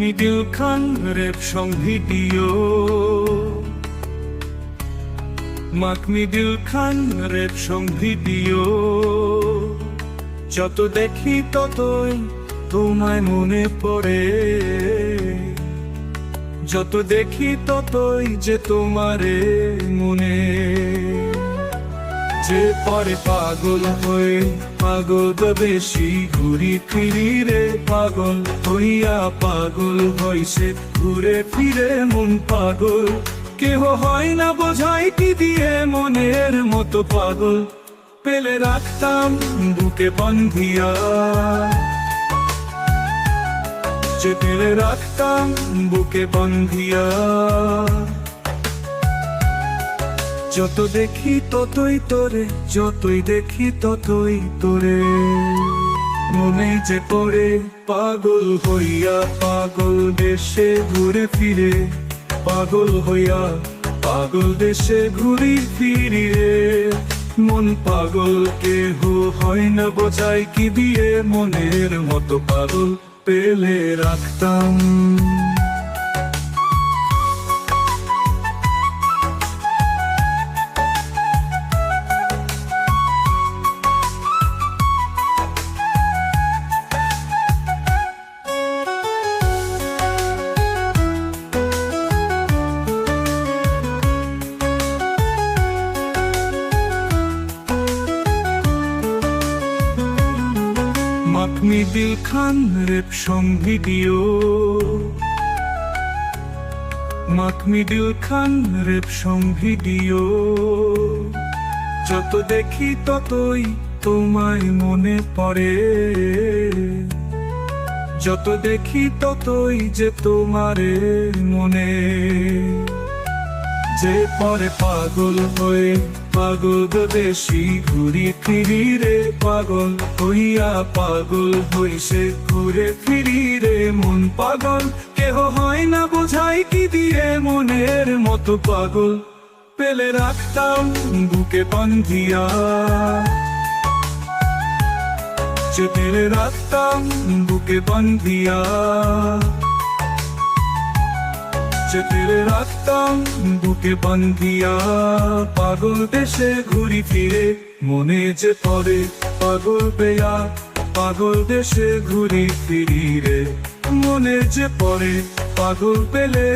Middle খান rape song video, middle খান rape song video. যত দেখি ততই তোমায় মনে পড়ে, যত দেখি ততই যে তোমারে মনে। যে পরে পাগল হয়ে পাগল বেশি ঘুরি ফিরি রে, পাগল হইয়া পাগল হইছে ঘুরে ফিরে মন পাগল। কেহ হয় না বোঝাই কি দিয়ে মনের মতো পাগল, পেলে রাখতাম বুকে বান্ধিয়া, যে পেলে রাখতাম বুকে বান্ধিয়া। যত দেখি ততই তোরে, যতই দেখি ততই তোরে, মনে যে পড়ে পাগল হইয়া পাগল দেশে ঘুরে ফিরে, পাগল হইয়া পাগল দেশে ঘুরি ফিরি রে। মন পাগল কেহ হয় না বোঝাই কি দিয়ে মনের মতো পাগল, পেলে রাখতাম। মিডিল খান রেপ সং ভিডিও, মিডিল খান রেপ সং ভিডিও। যত দেখি ততই তোমায় মনে পড়ে, যত দেখি ততই যে তোমারে মনে। যে পরে পাগল হয়ে পাগল বেশি ঘুরি ফিরি রে, পাগল হইয়া পাগল হইছে ঘুরে ফিরি রে মন পাগল। কেহ হয় না বোঝাই কি দিয়ে মনের মতো পাগল, পেলে রাখতাম বুকে বান্ধিয়া, যে পেলে রাখতাম বুকে বান্ধিয়া, যে পেলে রাখতাম বুকে বান্ধিয়া। পাগল দেশে ঘুরি ফিরে মনে যে পড়ে পাগল পেয়া, পাগল দেশে ঘুরি ফিরি রে মনে যে পড়ে পাগল পেলে।